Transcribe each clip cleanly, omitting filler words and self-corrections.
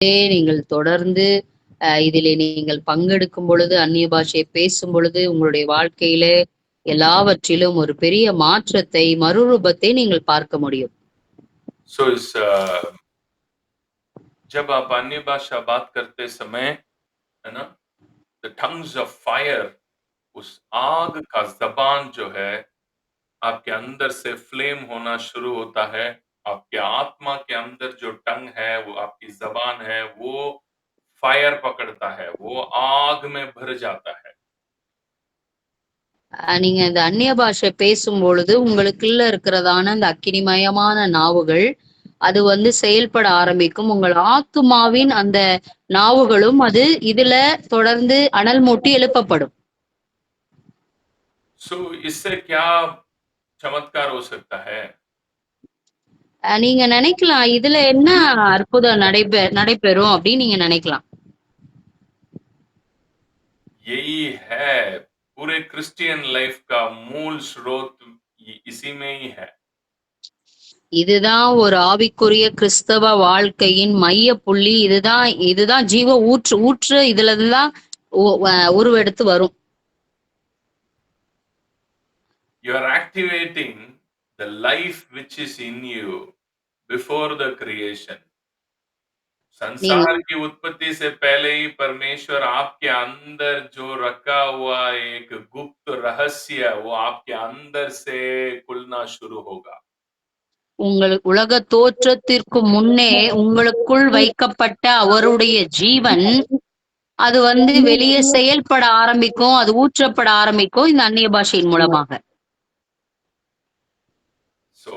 நீங்கள் தொடர்ந்து இதிலே நீங்கள் பங்கெடுக்கும் பொழுது, அந்நிய பாஷை பேசும் பொழுது, உங்களுடைய வாழ்க்கையிலே எல்லாவற்றிலும் ஒரு பெரிய மாற்றத்தை, மறுரூபத்தை நீங்கள் பார்க்க முடியும். सो इस जब आप अन्य भाषा बात करते समय, है ना, द टंग्स ऑफ फायर, उस आग का जबान जो है आपके अंदर से फ्लेम होना शुरू होता है। आपके आत्मा के अंदर जो टंग है, वो आपकी जबान है, वो फायर पकड़ता है, वो आग में भर जाता है। நீங்க இந்த அந்நிய பாஷை பேசும்பொழுது, உங்களுக்குள்ள இருக்கிறதான அந்த அக்கினிமயமான நாவுகள், அது வந்து செயல்பட ஆரம்பிக்கும். உங்கள் ஆத்துமாவின் அந்த நாவுகளும் அது இதுல தொடர்ந்து அனல் மூட்டி எழுப்பப்படும். सो इससे क्या चमत्कार हो सकता है? நீங்க நினைக்கலாம், இதுல என்ன அற்புதம் நடைபெறும் அப்படின்னு நீங்க நினைக்கலாம். यही है, पूरे क्रिश्चियन लाइफ का मूल स्रोत इसी में ही है। இதுதான் ஒரு ஆவிக்குரிய கிறிஸ்தவ வாழ்க்கையின் மைய புள்ளி. இதுதான் இதுதான் ஜீவ ஊற்று இதுலதான் உருவெடுத்து வரும். You are activating the life which is in you before the creation. நீங்க संसार की उत्पत्ति से पहले ही परमेश्वर आपके अंदर जो रखा हुआ एक गुप्त रहस्य, वो आपके अंदर से खुलना शुरू होगा। உங்களுக்கு உலக தோற்றத்திற்கு முன்னே உங்களுக்குள் வைக்கப்பட்ட அவருடைய ஜீவன் அது வந்து வெளியே செயல்பட ஆரம்பிக்கும். அது ஊற்றப்பட ஆரம்பிக்கும் இந்த அந்நிய பாஷையின் மூலமாக. सो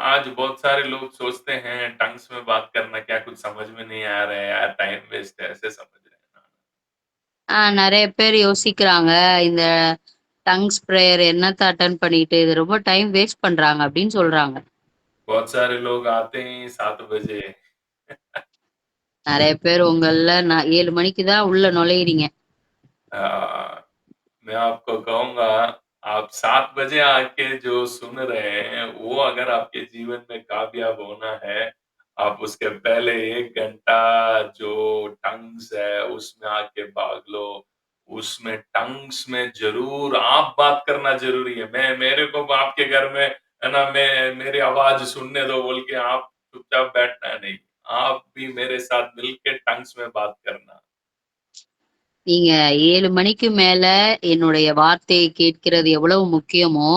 आज बहुत सारे लोग सोचते हैं टंग्स में बात करना क्या कुछ समझ में नहीं आ रहा है यार, टाइम वेस्ट है, ऐसे समझ रहे हैं ना। நெறைய பேர் யோசிக்கிறாங்க, இந்த டங்ஸ் பிரேயர் என்னத்த அட்டெண்ட் பண்ணிட்டு, இது ரொம்ப டைம் வேஸ்ட் பண்றாங்க அப்படின்னு சொல்றாங்க. बहुत सारे लोग आते ही 7 बजे। நெறைய பேர் உங்கள்ல 7 மணிக்கு தான் உள்ள நுழையிறீங்க. मैं आपको कहूँगा, आप 7 बजे आके जो सुन रहे हैं, वो अगर आपके जीवन में कामयाब होना है, आप उसके पहले 1 घंटा जो टंग्स है, उसमें आके भाग लो। उसमें टंग्स में ज़रूर आप बात करना ज़रूरी है। मेरे को आपके घर में, है ना, मेरी आवाज़ सुनने दो बोल के आप चुपचाप बैठना नहीं। आप भी मेरे साथ मिल के टंग्स में बात करना। நீங்க 7 மணிக்கு மேல என்னுடைய வார்த்தையை கேட்கிறது எவ்வளவு முக்கியமோ,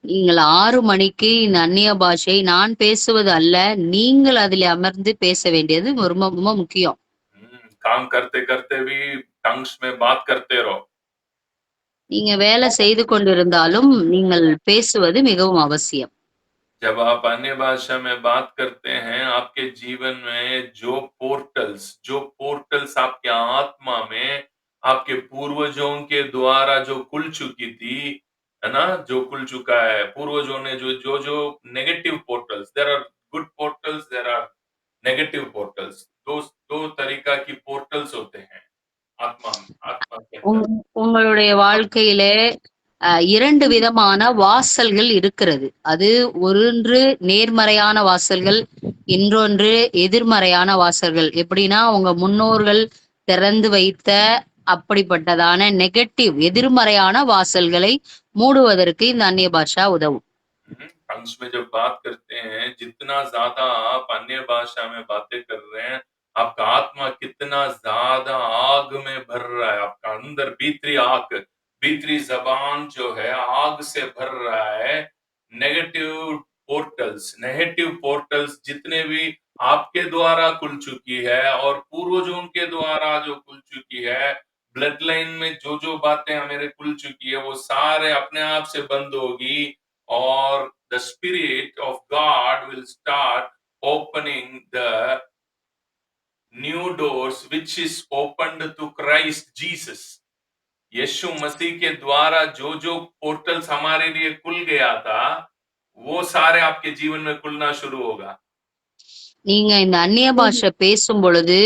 நீங்கள் 6 மணிக்கு இந்த அந்நிய பாஷை நான் பேசுவது அல்ல, நீங்கள் அதில் அமர்ந்து பேச வேண்டியது ரொம்ப ரொம்ப முக்கியம். काम करते-करते भी टंग्स में बात करते रहो। நீங்க வேலை செய்து கொண்டிருந்தாலும், நீங்கள் பேசுவது மிகவும் அவசியம். जब आप अन्य भाषा में बात करते हैं, आपके जीवन में जो पोर्टल्स आपके आत्मा में आपके पूर्वजों के द्वारा जो खुल चुकी थी, है ना? जो खुल चुका है, पूर्वजों ने जो negative portals, there are good portals, there are negative portals. 2 तरीका की पोर्टल्स होते हैं आत्मा आत्मा के உங் अंदर। உங்களுடைய வாழ்க்கையிலே 2 விதமான வாசல்கள் இருக்கிறது. அது ஒன்று நேர்மறையான வாசல்கள், இன்னொன்று எதிர்மறையான வாசல்கள். எப்படின்னா, உங்க முன்னோர்கள் திறந்து வைத்த அப்படிப்பட்டதான நெகட்டிவ் எதிர்மறையான வாசல்களை மூடுவதற்கு இந்த அந்நிய பாஷா உதவும். टंग्स में जब बात करते हैं, जितना ज़्यादा आप अन्य भाषा में बातें कर रहे हैं, आपका आत्मा कितना ज़्यादा आग में भर रहा है, आपका अंदर भीतरी ज़बान जो है आग से भर रहा है। नेगेटिव पोर्टल्स जितने भी आपके द्वारा खुल चुकी है और पूर्वजों के द्वारा जो खुल चुकी है, ब्लड लाइन में जो बातें मेरे खुल चुकी है, वो सारे अपने आप से बंद होगी और the Spirit of God will start opening the new doors which is opened to Christ Jesus. यीशु मसीह के द्वारा जो पोर्टल्स हमारे लिए खुल गया था, वो सारे आपके जीवन में खुलना शुरू होगा। நீங்க இந்த அந்நிய பாஷை பேசும் பொழுது,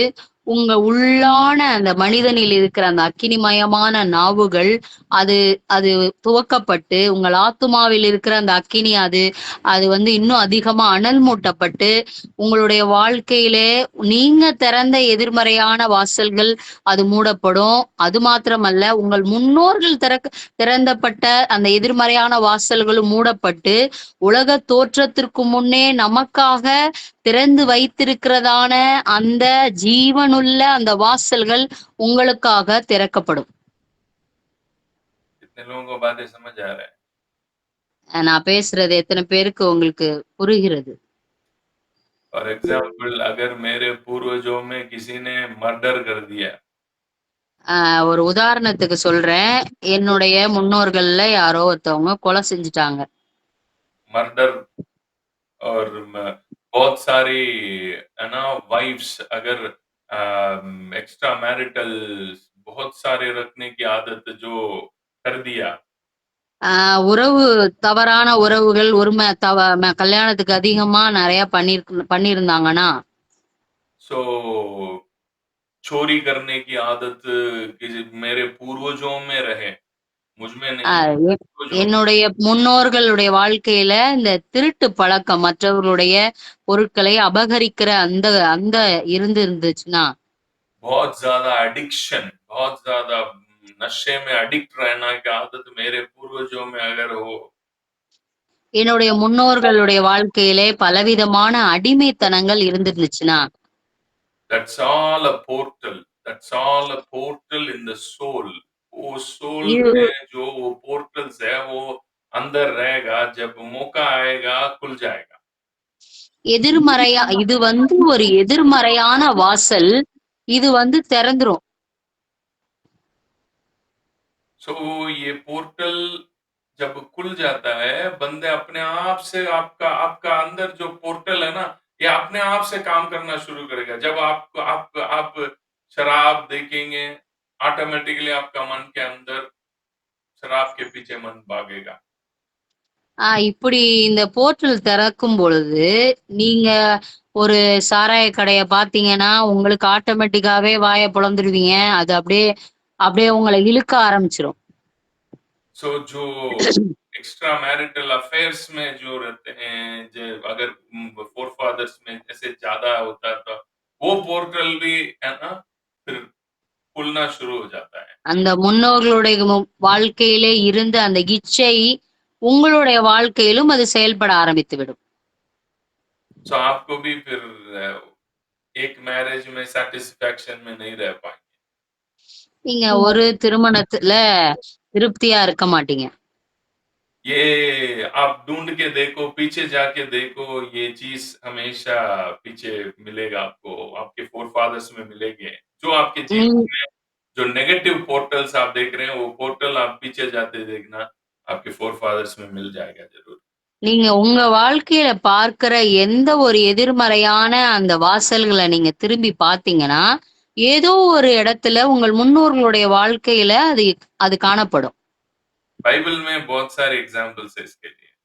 உங்க உள்ளான அந்த மனிதனில் இருக்கிற அந்த அக்கினிமயமான நாவுகள் அது அது துவக்கப்பட்டு உங்கள் ஆத்துமாவில் இருக்கிற அந்த அக்கினி அது அது வந்து இன்னும் அதிகமா அனல் மூட்டப்பட்டு உங்களுடைய வாழ்க்கையிலே நீங்க திறந்த எதிர்மறையான வாசல்கள் அது மூடப்படும். அது மாத்திரமல்ல உங்கள் முன்னோர்கள் திறந்தப்பட்ட அந்த எதிர்மறையான வாசல்களும் மூடப்பட்டு உலக தோற்றத்திற்கு முன்னே நமக்காக திறந்து வைத்திருக்கிறதான அந்த ஜீவனுள்ள அந்த வாசல்கள் உங்களுக்காக திறக்கப்படும். कितने लोगों को बातें समझ आ रहा है? நான் பேசுறது எத்தனை பேருக்கு உங்களுக்கு புரிகிறது? फॉर एग्जाम्पल अगर मेरे पूर्वजों में किसी ने मर्डर कर दिया, ஒரு உதாரணத்துக்கு சொல்றேன். என்னுடைய முன்னோர்கள்ல यारो ஒருத்தவங்க கொலை செஞ்சுட்டாங்க. मर्डर और बहुत सारी है ना वाइफ्स अगर एक्स्ट्रा मैरिटल बहुत सारे रखने की आदत जो कर दिया, உறவு தவறான உறவுகள் உரிமை கல்யாணத்துக்கு அதிகமா நிறைய பண்ணியிருந்தாங்கன்னா सो चोरी करने की आदत मेरे पूर्वजों में रहे, मुझ में नहीं, ஆஹ் எ- पूर्वजों में। என்னுடைய முன்னோர்களுடைய வாழ்க்கையில இந்த திருட்டு பழக்கம் மற்றவர்களுடைய பொருட்களை அபகரிக்கிற அந்த அந்த இருந்துச்சுன்னா बहुत ज्यादा एडिक्शन, बहुत ज्यादा नशे में एडिक्ट रहना की आदत मेरे पूर्वजों में अगर हो, என்னுடைய முன்னோர்களுடைய வாழ்க்கையிலே பலவிதமான அடிமைத்தனங்கள் இருந்துச்சுன்னா that's all a portal, that's all a portal in the soul. वो सोल இது में जो वो पोर्टल्स है वो अंदर रहेगा, जब मौका आएगा खुल जाएगा। இது வந்து ஒரு எதிர்மறையான வாசல். இது வந்து திறந்துரும். सो ये पोर्टल जब खुल जाता है, बंदे अपने आप से आपका आपका अंदर जो पोर्टल है ना, ये अपने आप से काम करना शुरू करेगा। जब आप शराब देखेंगे, ऑटोमेटिकली आपका मन के अंदर शराब के पीछे मन भागेगा। இப்படி இந்த போர்ட்டல் திறக்கும் பொழுது நீங்க ஒரு சாராய கடைய பாத்தீங்கன்னா உங்களுக்கு ஆட்டோமேட்டிக்காவே வாயை பொளந்துருவீங்க. அது அப்படியே அப்படியே உங்களை இழுக்க ஆரம்பிச்சிரும். सो जो एक्स्ट्रा मैरिटल अफेयर्स में जो रहते हैं, जो अगर फोर फादर्स में ऐसे ज्यादा होता था, वो पोर्टल भी है ना फिर खुलना शुरू हो जाता है। அந்த முன்னோர்களுடைய வாழ்க்கையிலே இருந்த அந்த இச்சை உங்களுடைய வாழ்க்கையிலும் அது செயல்பட ஆரம்பித்து விடும். सो आपको भी फिर एक मैरिज में सेटिस्फैक्शन में नहीं रह पाएंगे। நீங்க ஒரு திருமணத்துல திருப்தியா இருக்க மாட்டீங்க. ये आप ढूंढ के देखो, पीछे जाके देखो, ये चीज हमेशा पीछे मिलेगा आपको, आपके फोर फादर्स में मिलेंगे। जो आपके जीवन நீ- में जो नेगेटिव पोर्टल्स आप देख रहे हैं, वो पोर्टल आप पीछे जाते देखना, आपके फोर फादर्स में मिल जाएगा जरूर। நீங்க உங்க வாழ்க்கையில பார்க்கிற எந்த ஒரு எதிர்மறையான அந்த வாசல்களை நீங்க திரும்பி பார்த்தீங்கன்னா ஏதோ ஒரு இடத்துல உங்கள் முன்னோர்களுடைய வாழ்க்கையில அது அது காணப்படும். बाइबल में बहुत सारे एग्जाम्पल्स है इसके लिए।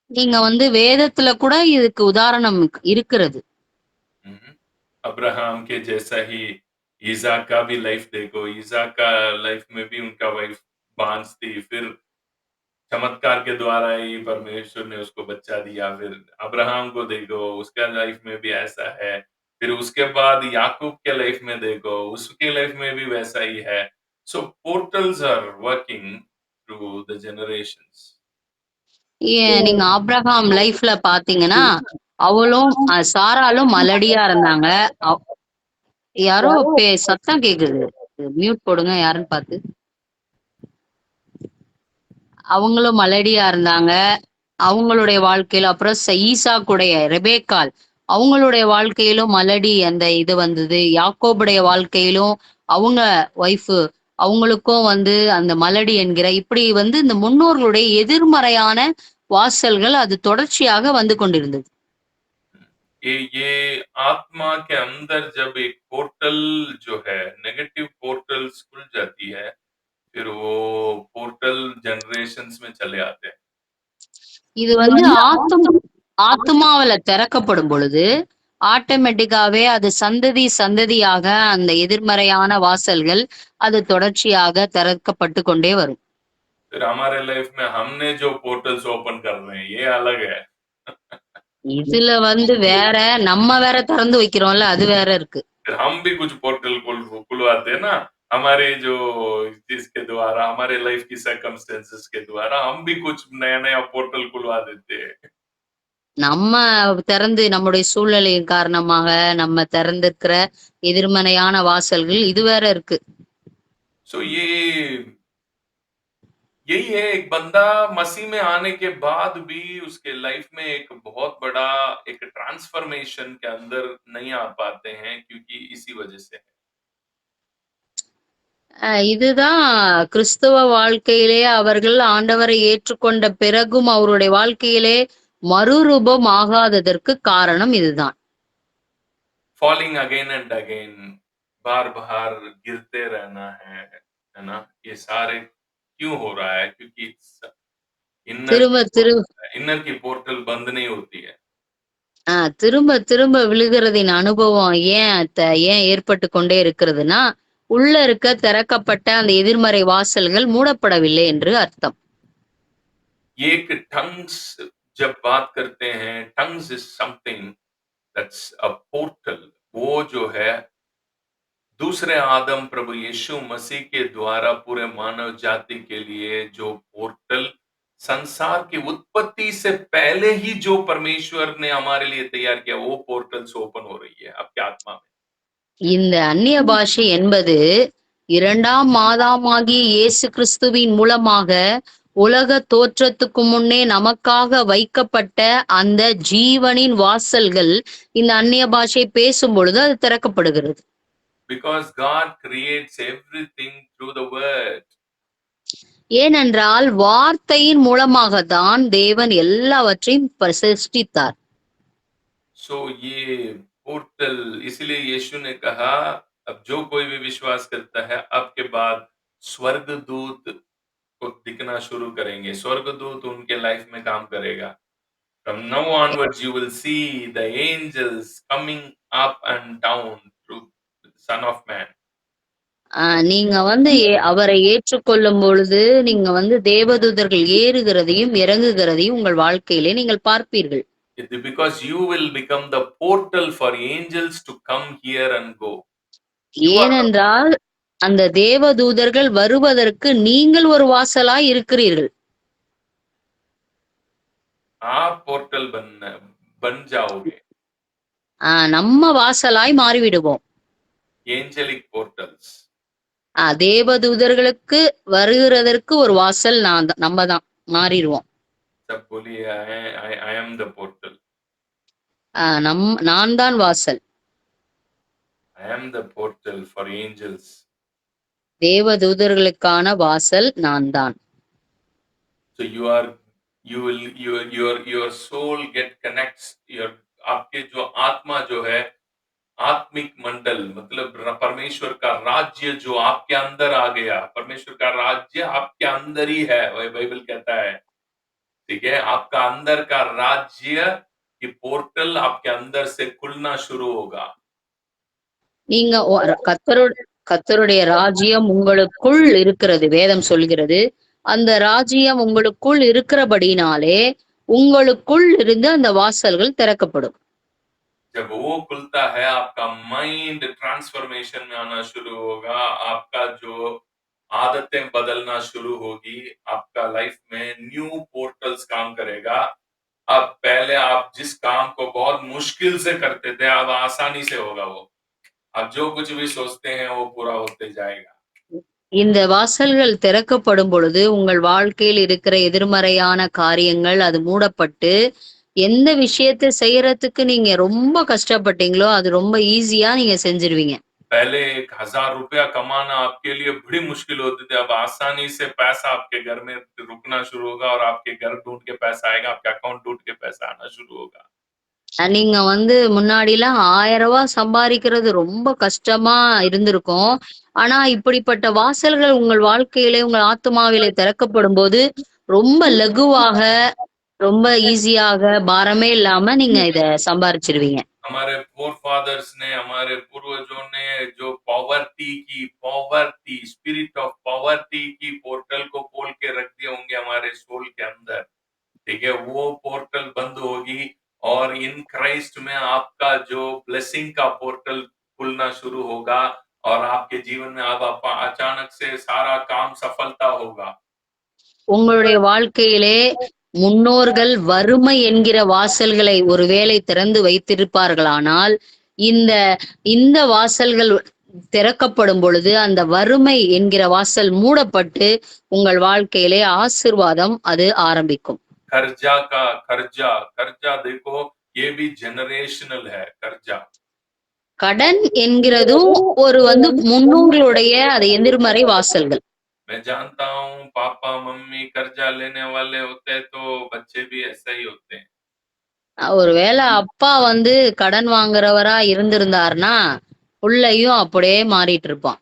நீங்க வந்து வேதத்துல கூட இதுக்கு உதாரணம் இருக்கிறது. हम्म। अब्राहम के जैसा ही ईसाक का भी लाइफ देखो, ईसाक का लाइफ में भी उनका वाइफ बांझ थी, फिर चमत्कार के द्वारा ही परमेश्वर ने उसको बच्चा दिया। फिर अब्राहम को देखो, उसका लाइफ में भी ऐसा है। फिर उसके बाद याकूब के लाइफ में देखो, उसके लाइफ में भी वैसा ही है। So portals are working through the generations. நீங்க ஆபிரகாம் லைஃப்ல பாத்தீங்கன்னா அவளும் சாராலும் மலடியா இருந்தாங்க. அவ- யாரோ சத்தம் கேக்குது. மியூட் போடுங்க யாருன்னு பார்த்து. அவங்களும் மலடியா இருந்தாங்க. அவங்களுடைய வாழ்க்கையில அப்புறம் ஈசாக்குடைய ரெபேக்காள் அவங்களுடைய வாழ்க்கையிலும் மலடி அந்த இது வந்தது. யாக்கோபுடைய வாழ்க்கையிலும் அவங்க ஒய்ஃபு அவங்களுக்கும் வந்து அந்த மலடி என்கிற இப்படி வந்து இந்த முன்னோர்களுடைய எதிர்மறையான வாசல்கள் அது தொடர்ச்சியாக வந்து கொண்டிருந்தது. ये आत्मा के अंदर जब एक पोर्टल जो है, नेगेटिव पोर्टल्स खुल जाती है, फिर वो पोर्टल जनरेशंस में चले आते हैं। இது வந்து ஆத்துமாவில திறக்கப்படும் பொழுது ஆட்டோமேட்டிக்காவே அது சந்ததி சந்ததியாக அந்த எதிர்மறையான வாசல்கள் அது தொடர்ச்சியாக திறக்கப்பட்டு கொண்டே வரும். फिर हमारे लाइफ में हमने जो पोर्टल्स ओपन कर रहे हैं, ये अलग है। இதுல வேற நம்ம வேற திறந்து வைக்கிறோம்ல, அது வேற இருக்கு. फिर हम भी कुछ पोर्टल खुलवाते हैं ना, हमारे जो जिसके द्वारा हमारे लाइफ की सर्कमस्टेंसेस के द्वारा हम भी कुछ नया-नया पोर्टल खुलवा देते हैं। நம்ம திறந்து நம்முடைய சூழ்நிலையின் காரணமாக நம்ம திறந்திருக்கிற எதிர்மறையான வாசல்கள் இது வேற இருக்கு. सो यही है, एक बंदा मसीह में आने के बाद भी उसके लाइफ में एक बहुत बड़ा एक ट्रांसफॉर्मेशन के अंदर नहीं आ पाते हैं क्योंकि इसी वजह से है। இதுதான் கிறிஸ்துவ வாழ்க்கையிலே அவர்கள் ஆண்டவரை ஏற்றுக்கொண்ட பிறகும் அவருடைய வாழ்க்கையிலே மறுரூபம் ஆகாததற்கு காரணம் இதுதான். फॉलिंग अगेन एंड अगेन, बार-बार गिरते रहना है ना? ये सारे क्यों हो रहा है? क्योंकि इनर திரும்ப திரு इनर की पोर्टल बंद नहीं होती है। திரும்ப திரும்ப விழுகிறதின் அனுபவம் ஏன் ஏற்பட்டு கொண்டே இருக்கிறதுனா, உள்ள இருக்க திறக்கப்பட்ட அந்த எதிர்மறை வாசல்கள் மூடப்படவில்லை என்று அர்த்தம். एक टंग्स जब बात करते हैं, tongues is something that's a portal. वो जो है दूसरे आदम प्रभु यीशु मसीह के द्वारा पूरे मानव जाति के लिए जो पोर्टल संसार की उत्पत्ति से पहले ही जो परमेश्वर ने हमारे लिए तैयार किया, वो पोर्टल्स ओपन हो रही है आपके आत्मा में। இந்த அந்நிய பாஷை என்பது இரண்டாம் மாதாமாகிய இயேசு கிறிஸ்துவின் மூலமாக உலக தோற்றத்துக்கு முன்னே நமக்காக வைக்கப்பட்ட அந்த ஜீவனின் வாசல்கள் இந்த அந்நிய பாஷை பேசும் பொழுது அது திறக்கப்படுகிறது. Because God creates everything through the word. ஏனென்றால் வார்த்தையின் மூலமாக தான் தேவன் எல்லாவற்றையும் சிருஷ்டித்தார். सो ये पोर्टल, इसलिए यीशु ने कहा अब जो कोई भी विश्वास करता है अब के बाद स्वर्गदूत को दिखना शुरू करेंगे, स्वर्गदूत उनके लाइफ में काम करेगा। From now onwards you will see the angels coming up and down through the Son of Man. நீங்க அவரை ஏற்றுக்கொள்ளும் பொழுது நீங்க தேவதூதர்கள் ஏறுகிறதையும் இறங்குகிறதையும் உங்கள் வாழ்க்கையிலே நீங்கள் பார்ப்பீர்கள். Because you will become the portal for angels to come here and go. ஏனென்றால் அந்த தேவதூதர்கள் வருவதற்கு நீங்கள் ஒரு வாசலாய் இருக்கிறீர்கள். आप पोर्टल बन जाओगे। நம்ம வாசலாய் மாறிவிடுவோம். Angelic portals. தேவதூதர்களுக்கு வருகிறதற்கு ஒரு வாசல் நம்ம தான் மாறிடுவோம். सब बोलिए I am the portal. நான் தான் வாசல். I am the portal for angels. தேவதூதர்களுக்கான வாசல் நான் தான். So your soul get connects, आपके जो आत्मा जो है आत्मिक मंडल, मतलब परमेश्वर का राज्य जो आपके अंदर आ गया, परमेश्वर का राज्य आपके अंदर ही है, वही बाइबल कहता है। ठीक है, आपका अंदर का राज्य की पोर्टल आपके अंदर से खुलना शुरू होगा। நீங்க கர்த்தருடைய ராஜ்யம் உங்களுக்குள் இருக்கிறது, வேதம் சொல்கிறது. அந்த ராஜ்யம் உங்களுக்குள் இருக்கிறபடினாலே உங்களுக்குள் இருந்து அந்த வாசல்கள் திறக்கப்படும். जब वो खुलता है आपका माइंड ट्रांसफॉर्मेशन में आना शुरू होगा, आपका जो आदतें बदलना शुरू होगी, आपका लाइफ में न्यू पोर्टल्स काम करेगा। अब पहले आप जिस काम को बहुत मुश्किल से करते थे, अब आसानी से होगा वो। अब जो कुछ भी सोचते हैं वो पूरा होते जाएगा। இந்த வாசல்கள் திறக்கப்படும் பொழுது உங்கள் வாழ்க்கையில் இருக்கிற எதிர்மறையான காரியங்கள் அது மூடப்பட்டு எந்த விஷயத்தை செய்யறதுக்கு நீங்க ரொம்ப கஷ்டப்பட்டீங்களோ அது ரொம்ப ஈஸியா நீங்க செஞ்சிருவீங்க. पहले 1000 रुपया कमाना आपके लिए बड़ी मुश्किल होती थी, अब आसानी से पैसा आपके घर में रुकना शुरू होगा और आपके घर ढूंढ के पैसा आएगा, आपके अकाउंट ढूंढ के पैसा आना शुरू होगा। நீங்க முன்னாடிலாம் 1000 ரூபாய் சம்பாதிக்கிறது ரொம்ப கஷ்டமா இருந்திருக்கும். ஆனா இப்படிப்பட்ட வாசல்கள் உங்கள் வாழ்க்கையிலே உங்கள் ஆத்துமாவிலே திறக்கப்படும் போது ரொம்ப லகுவாக ரொம்ப ஈஸியாக பாரமே இல்லாம நீங்க இத சம்பாரிச்சிருவீங்க. हमारे फोरफादर्स ने, हमारे पूर्वजों ने जो पॉवर्टी, स्पिरिट ऑफ पॉवर्टी की पोर्टल को खोल के रख दिए होंगे हमारे सोल के अंदर, ठीक है, वो पोर्टल बंद होगी और इन क्राइस्ट में आपका जो ब्लेसिंग का पोर्टल खुलना शुरू होगा और आपके जीवन में अब आप अचानक से सारा काम सफलता होगा। உங்களுடைய வாழ்க்கையிலே முன்னோர்கள் வறுமை என்கிற வாசல்களை ஒருவேளை திறந்து வைத்திருப்பார்களானால், இந்த இந்த வாசல்கள் திறக்கப்படும் பொழுது, அந்த வறுமை என்கிற வாசல் மூடப்பட்டு, உங்கள் வாழ்க்கையிலே ஆசீர்வாதம் அது ஆரம்பிக்கும். कर्जा देखो, ये भी जनरेशनल है कर्जा। கடன் என்கிறதும் ஒரு முன்னோர்களுடைய அது எதிர்மறை வாசல்கள். मैं जानता हूँ पापा मम्मी कर्जा लेने वाले होते हैं तो बच्चे भी ऐसा ही होते हैं। ஒருவேளை அப்பா கடன் வாங்குறவரா இருந்திருந்தாருன்னா, புள்ளையும் அப்படியே மாறிட்டு இருப்பான்.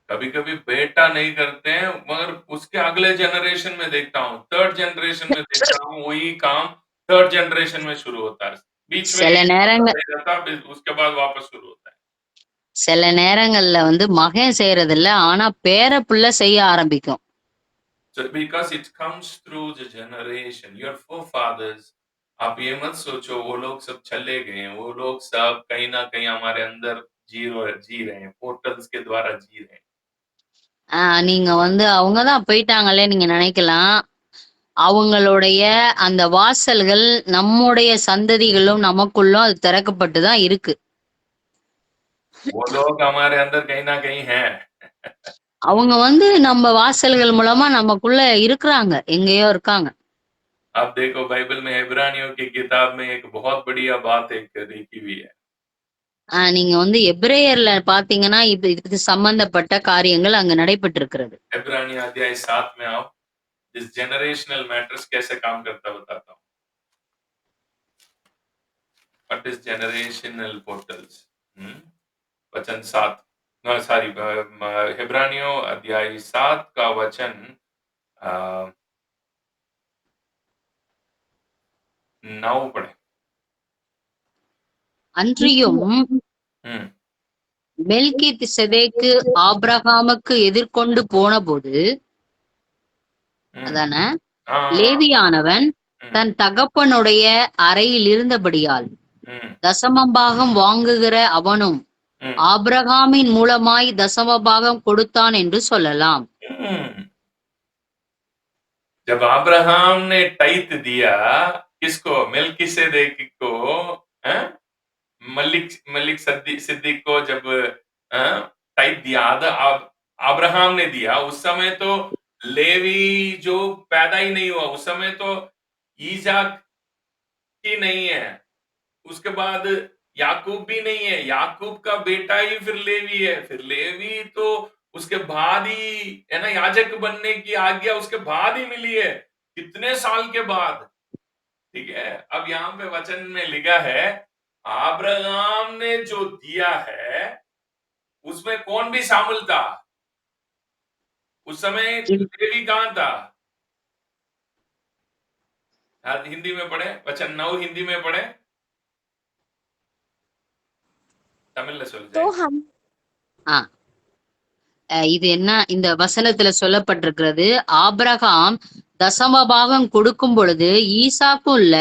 कभी कभी बेटा नहीं करते हैं मगर उसके अगले जनरेशन में देखता हूँ, थर्ड जनरेशन में देखता हूँ वही काम थर्ड जनरेशन में शुरू होता है, बीच में சில நேரங்கள் नहीं रहता, उसके बाद वापस शुरू होता है। சில நேரங்கள்ல மகன் செய்யறதில்ல, ஆனா பேர புள்ள செய்ய ஆரம்பிக்கும். So because it comes through the generation, your forefathers, आप ये मत सोचो वो लोग सब चले गए हैं, वो लोग सब कहीं ना कहीं हमारे अंदर जी रहे हैं, पोर्टल्स के द्वारा जी रहे हैं। நீங்க அவங்க தான் போயிட்டாங்களே நீங்க நினைக்கலாம். அவங்களுடைய அந்த வாசல்கள் நம்முடைய சந்ததிகளும் நமக்குள்ளும் அது திறக்கப்பட்டு தான் இருக்கு. वो लोग हमारे अंदर कहीं ना कहीं हैं। அவங்க நம்ம வாசல்கள் மூலமா நமக்குள்ள இருக்கிறாங்க, எங்கேயோ இருக்காங்க. आप देखो बाइबल में इब्रानियों की किताब में एक बहुत बढ़िया बात एक लिखी हुई है। நீங்க எபிரேயர்ல பாத்தீங்கன்னா இதுக்கு சம்பந்தப்பட்ட காரியங்கள் அங்க நடைபெற்றிருக்கிறது. इब्रानी अध्याय 7 में आओ, इस जनरेशनल मैटर्स कैसे काम करता बताता हूँ। What is generational portals? वचन 7, सॉरी, इब्रानियों अध्याय 7 का वचन 9 पढ़े। அன்றியும் மெல்கிசேதேக்கு ஆபிரகாமுக்கு எதிர்கொண்டு போனபோது, அதான லேவியானவன் தன் தகப்பனுடைய அறையில் இருந்தபடியால் தசமபாகம் வாங்குகிற அவனும் ஆபிரகாமின் மூலமாய் தசமபாகம் கொடுத்தான் என்று சொல்லலாம். जब अब्राहम ने टाइट दिया किसको? मेल्किसेदेक को, मलिक सिद्दीक को जब टाइट दिया, अब्राहम ने दिया, उस समय तो लेवी जो पैदा ही नहीं हुआ, उस समय तो ईजाक ही नहीं है, उसके बाद याकूब भी नहीं है, याकूब का बेटा ही फिर लेवी है, फिर लेवी तो उसके बाद ही है ना, याजक बनने की आज्ञा उसके बाद ही मिली है, कितने साल के बाद, ठीक है। अब यहाँ पे वचन में लिखा है अब्राहम ने जो दिया है उसमें कौन भी शामिल था? उस समय लेवी कहां था? हिंदी में पढ़े वचन 9, हिंदी में पढ़े, तमिल சொல்லுங்க। இது என்ன இந்த வசனத்துல சொல்லப்பட்டிருக்கிறது? ஆபிரகாம் தசமபாகம் கொடுக்கும் பொழுது ஈசாக்கும் இல்ல,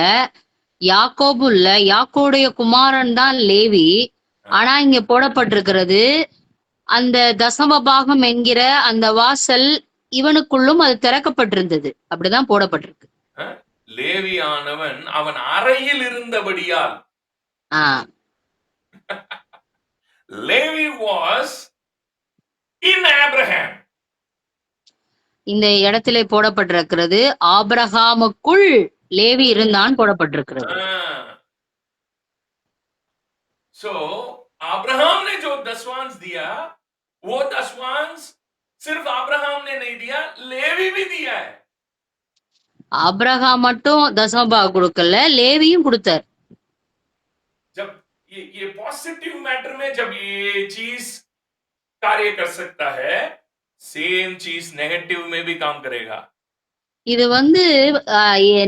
யாக்கோபும் இல்ல, யாக்கோடைய குமாரன் தான் லேவி. ஆனா இங்க போடப்பட்டிருக்கிறது அந்த தசமபாகம் என்கிற அந்த வாசல் இவனுக்குள்ளும் அது திறக்கப்பட்டிருந்தது, அப்படிதான் போடப்பட்டிருக்கு. லேவியானவன் அவன் அறையில் இருந்தபடியால், லேவி வாஸ் இன் ஆபிரகாம். இந்த இடத்திலே போடப்பட்டிருக்கிறது ஆபிரகாமுக்குள் லேவி இருந்தான் போடப்பட்டிருக்கிறது. सो अब्राहम ने जो दशवांश दिया, वो दशवांश सिर्फ अब्राहम ने नहीं दिया, लेवी भी दिया है। அப்ரஹாம் மட்டும் தசமபாகம் கொடுக்கல, லேவியும் கொடுத்தார். जब ये पॉजिटिव मैटर में जब ये चीज कार्य कर सकता है, सेम चीज नेगेटिव में भी काम करेगा। இது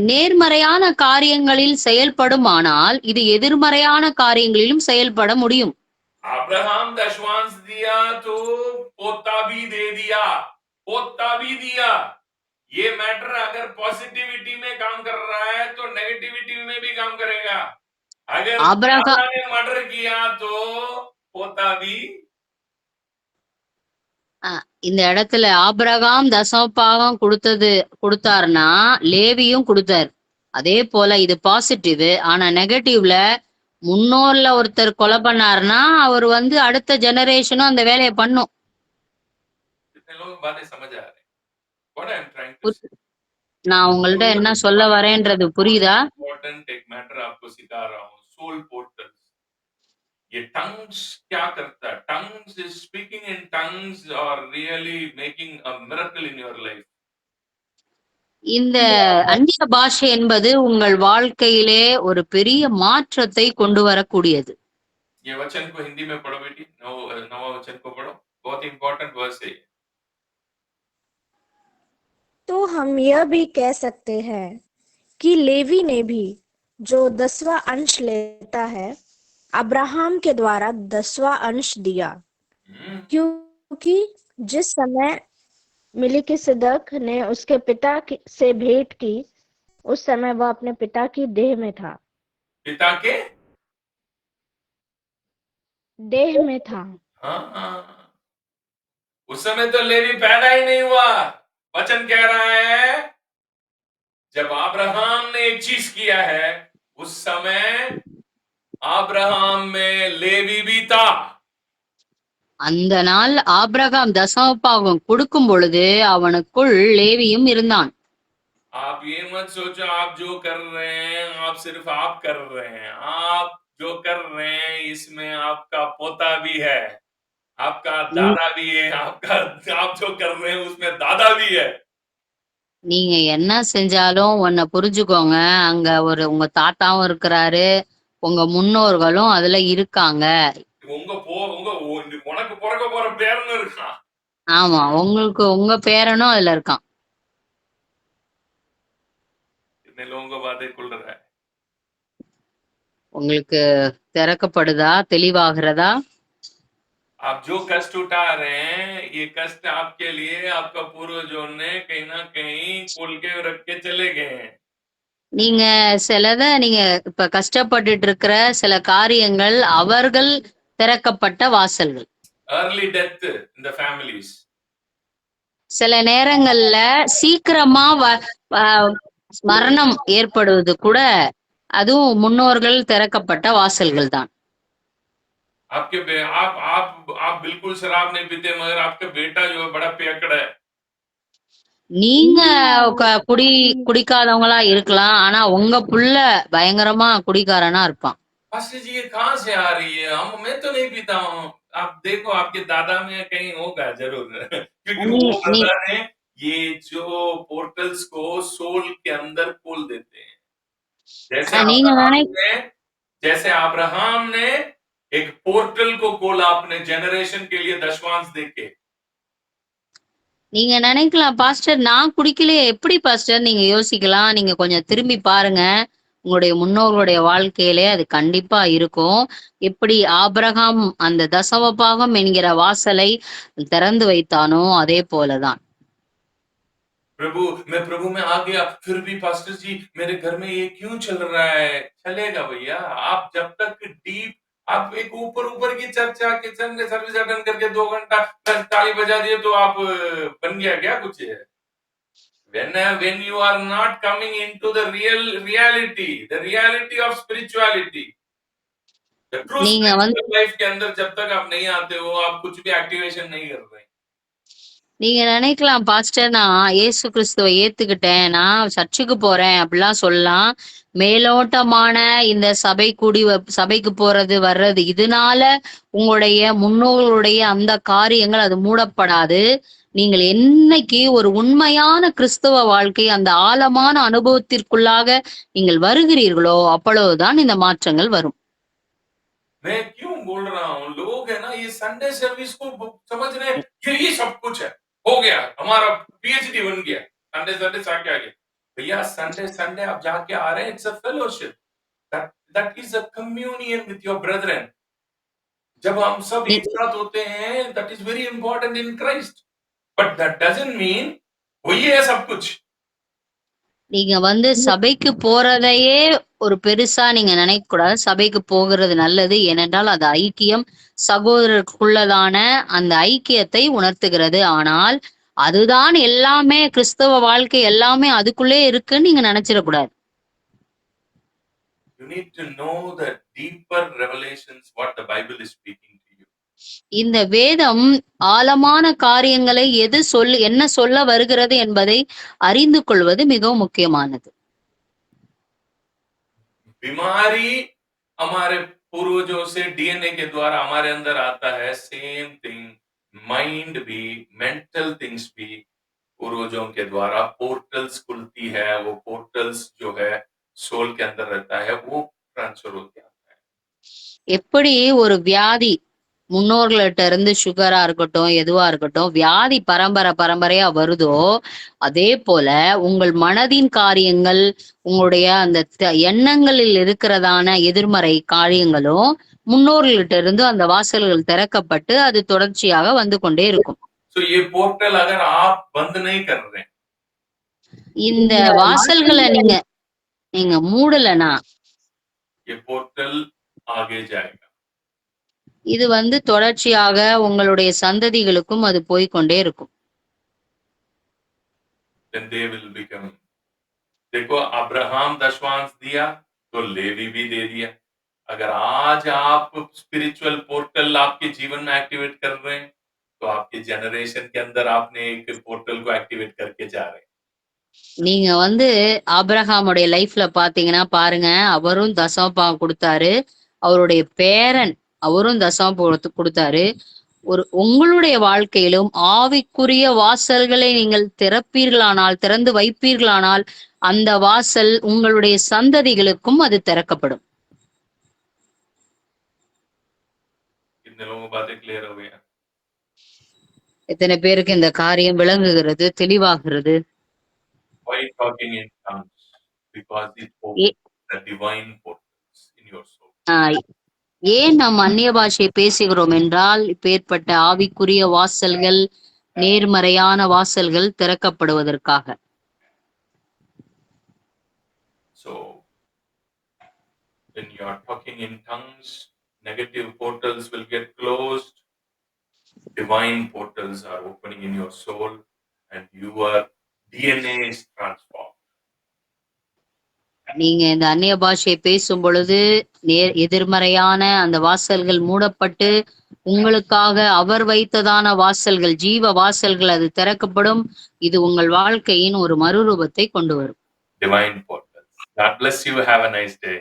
நேர்மறையான காரியங்களில் செயல்படுமானால் இது எதிர்மறையான காரியங்களிலும் செயல்பட முடியும். अब्राहम दशवांश दिया तो पोता भी दे दिया, पोता भी दिया। ये मैटर अगर पॉजिटिविटी में काम कर रहा है तो नेगेटिविटी में भी काम करेगा। अगर ஆபிரகா दादा ने मर्डर किया तो पोता भी அ இந்த இடத்துல ஆபிரகாம் தசமபாகம் கொடுத்தாருன்னா லேவியும் கொடுத்தாரு. அதே போல இது பாசிட்டிவ். ஆனா நெகட்டிவ்ல முன்னோர்ல ஒருத்தர் கொலை பண்ணாருன்னா அவர் அடுத்த ஜெனரேஷனும் அந்த வேலையை பண்ணும். कितने लोग बातें समझ आ रहे हैं? What I am trying to Puri- say. நான் உங்கள்ட்ட என்ன சொல்ல வரேன்றது புரியுதா? इम्पोर्टेंट एक मैटर आपको सिखा रहा हूँ, सोल पोर्टल्स। ये टंग्स क्या करता है? Tongues is speaking in tongues और really making a miracle in your life. இந்த அந்நிய பாஷை என்பது உங்கள் வாழ்க்கையிலே ஒரு பெரிய மாற்றத்தை கொண்டு வரக்கூடியது. ये वचन को हिंदी में पढ़ो बेटी, नवा वचन को पढ़ो, बहुत इंपॉर्टेंट वर्स है। तो हम यह भी कह सकते हैं कि लेवी ने भी जो 10वां अंश लेता है अब्राहम के द्वारा 10वां अंश दिया, क्योंकि जिस समय मिलिकिसिदक ने उसके पिता से भेंट की उस समय वह अपने पिता की देह में था। पिता के देह में था। हाँ, उस समय तो लेवी पैदा ही नहीं हुआ। वचन कह रहा है जब अब्राहम ने एक चीज किया है उस समय अब्राहम में लेवी भी था। அந்த நாள் ஆபிரகாம் தசமபாகம் கொடுக்கும் பொழுது அவனுக்குள் லேவியும் இருந்தான். आप ये मत सोचो आप जो कर रहे हैं आप सिर्फ आप कर रहे हैं। आप जो कर रहे हैं इसमें आपका पोता भी है, आपका நீ- दादा भी है, आपका आप जो कर रहे हैं उसमें दादा भी है। நீங்க என்ன செஞ்சாலும் ஒன்ன புரிஞ்சுக்கோங்க, அங்க உங்க தாத்தாவும் இருக்கிறாரு, உங்க முன்னோர்களும் அதுல இருக்காங்க. உனக்கு பிறக்க போற பேரனும் இருக்கான். ஆமா, உங்களுக்கு உங்க பேரனும் அதுல இருக்கான். कितने लोगों को बातें खुल रहा है? உங்களுக்கு திறக்கப்படுதா? தெளிவாகிறதா? आप जो कष्ट उठा रहे हैं ये कष्ट आपके लिए आपका पूर्वजों ने कहीं ना कहीं खोल के रख के चले गए हैं। நீங்க நீங்க இப்ப கஷ்டப்பட்டுட்டு இருக்கிற சில காரியங்கள் அவர்கள் திறக்கப்பட்ட வாசல்கள். Early death in the families. சில நேரங்கள்ல சீக்கிரமா மரணம் ஏற்படுவது கூட அதுவும் முன்னோர்கள் திறக்கப்பட்ட வாசல்கள் தான். आप बिल्कुल शराब नहीं पीते मगर आपका बेटा जो है बड़ा पियक्कड़ है। நீங்க குடிக்காதவங்களா இருக்கலாம், ஆனா உங்க புள்ள பயங்கரமா குடிக்காரனா இருப்பான். पास्टर जी ये कहाँ से आ रही है? मैं तो नहीं पीता हूँ। आप देखो आपके दादा में कहीं होगा जरूर क्योंकि நீ वो நீ ब्रदर ने ये जो पोर्टल्स को सोल के अंदर खोल देते हैं। जैसे நீங்க अब्राहम நினை ने जैसे अब्राहम ने एक पोर्टल को खोला अपने जनरेशन के लिए दशवांश देके। நீங்க நினைக்கலாம், பாஸ்டர் நான் குடிக்கலையே எப்படி பாஸ்டர் நீங்க யோசிக்கலாம். நீங்க கொஞ்சம் திரும்பி பாருங்க, உங்களுடைய முன்னோர்களுடைய வாழ்க்கையிலே அது கண்டிப்பா இருக்கும். எப்படி ஆபிரகாம் அந்த தசமபாகம் என்கிற வாசலை திறந்து வைத்தானோ அதே போலதான். मैं प्रभु में आ गया फिर भी पास्टर जी मेरे घर में ये क्यों चल रहा है? चलेगा भैया। आप जब तक डीप आप एक ऊपर ऊपर की चर्चा किचन में सर्विस अटेंड करके 2 घंटा ताली बजा दिए तो आप बन गया क्या कुछ है? When you are not coming into the reality of spirituality, the true நீங்க spiritual life के अंदर जब तक आप नहीं आते हो आप कुछ भी एक्टिवेशन नहीं कर रहे। நீங்க நினைக்கலாம், பாஸ்டர் நான் இயேசு கிறிஸ்துவை ஏத்துக்கிட்டேன், நான் சர்ச்சுக்கு போறேன் அப்படிலாம் சொல்லலாம். மேலோட்டமான இந்த சபைக்கு போறது வர்றது இதனால உங்களுடைய முன்னோர்களுடைய அந்த காரியங்கள் அது மூடப்படாது. நீங்கள் என்னைக்கு ஒரு உண்மையான கிறிஸ்தவ வாழ்க்கை அந்த ஆழமான அனுபவத்திற்குள்ளாக நீங்கள் வருகிறீர்களோ அப்பொழுதுதான் இந்த மாற்றங்கள் வரும். मैं क्यों बोल रहा हूँ? लोग है ना ये संडे सर्विस को समझ रहे हैं ये सब कुछ है, हो गया हमारा पीएचडी बन गया। संडे संडे जाके आ गए भैया संडे संडे आप जाके आ रहे हैं it's a fellowship that is a communion with your brethren जब हम सब நீ- एक साथ होते हैं that is very important in Christ but that doesn't mean वही है सब कुछ நீங்க வந்து சபைக்கு போறதையே ஒரு பெருசா நீங்க நினைக்க கூடாது. சபைக்கு போகிறது நல்லது, ஏனென்றால் அது ஐக்கியம், சகோதரருக்குள்ளதான அந்த ஐக்கியத்தை உணர்த்துகிறது. ஆனால் அதுதான் எல்லாமே, கிறிஸ்தவ வாழ்க்கை எல்லாமே அதுக்குள்ளே இருக்குன்னு நீங்க நினைச்சிடக்கூடாது. you need to know the deeper revelations what the Bible is speaking to you இந்த வேதம் ஆழமான காரியங்களை என்ன சொல்ல வருகிறது என்பதை அறிந்து கொள்வது மிகவும் முக்கியமானது. बीमारी हमारे पूर्वजों से डीएनए के द्वारा हमारे अंदर आता है सेम थिंग माइंड भी मेंटल थिंग्स भी पूर्वजों के द्वारा पोर्टल्स खुलती है वो पोर्टल्स जो है सोल के अंदर रहता है वो ट्रांसफर होते आता है எப்படி ஒரு வியாதி முன்னோர்கள்ட்ட இருந்து சுகரா இருக்கட்டும், எதுவா இருக்கட்டும், வியாதி பரம்பரையா வருதோ, அதே போல உங்கள் மனதின் காரியங்கள், உங்களுடைய அந்த எண்ணங்களில் இருக்கிறதான எதிர்மறை காரியங்களும் முன்னோர்கள்ட்ட இருந்து அந்த வாசல்கள் திறக்கப்பட்டு அது தொடர்ச்சியாக வந்து கொண்டே இருக்கும். तो ये पोर्टल अगर आप बंद नहीं कर रहे இந்த வாசல்களை நீங்க நீங்க மூடலனா ये पोर्टल आगे जाएगा இது வந்து தொடர்ச்சியாக உங்களுடைய சந்ததிகளுக்கும் அது போய்க்கொண்டே இருக்கும். then they will become देखो अब्राहम दशवांश दिया तो लेवी भी दे दिया अगर आज आप स्पिरिचुअल पोर्टल आपके जीवन में एक्टिवेट कर रहे हैं तो आपके जनरेशन के अंदर आपने एक पोर्टल को एक्टिवेट करके जा रहे हैं நீங்க வந்து ஆபிரகாமுடைய லைஃப்ல பாத்தீங்கன்னா பாருங்க, அவரும் தசமபாகம் கொடுத்தாரு, அவருடைய பேரன் அவரும் தசமபாகத்தை கொடுத்தாரு. உங்களுடைய வாழ்க்கையிலும் ஆவிக்குரிய வாசல்களை நீங்கள் திறந்து வைப்பீர்களானால் அந்த வாசல் உங்களுடைய சந்ததிகளுக்கும் அது திறக்கப்படும். कितने लोगों को बातें क्लियर हो गई हैं எத்தனை பேருக்கு இந்த காரியம் விளங்குகிறது, தெளிவாகிறது? why talking in tongues because it A- opens the divine portals in your soul ஆஹ் ஏன் நாம் அந்நிய பாஷையை பேசுகிறோம் என்றால், இப்பேற்பட்ட ஆவிக்குரிய வாசல்கள், நேர்மறையான வாசல்கள் திறக்கப்படுவதற்காக. so when you are talking in tongues negative portals will get closed divine portals are opening in your soul and your DNA is transformed நீங்க இந்த அந்நிய பாஷையை பேசும் பொழுது எதிர்மறையான அந்த வாசல்கள் மூடப்பட்டு உங்களுக்காக அவர் வைத்ததான வாசல்கள், ஜீவ வாசல்கள் அது திறக்கப்படும். இது உங்கள் வாழ்க்கையின் ஒரு மறுரூபத்தை கொண்டு வரும். divine portals god bless you have a nice day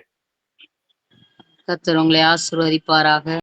கர்த்தர் உங்களை ஆசீர்வதிப்பாராக.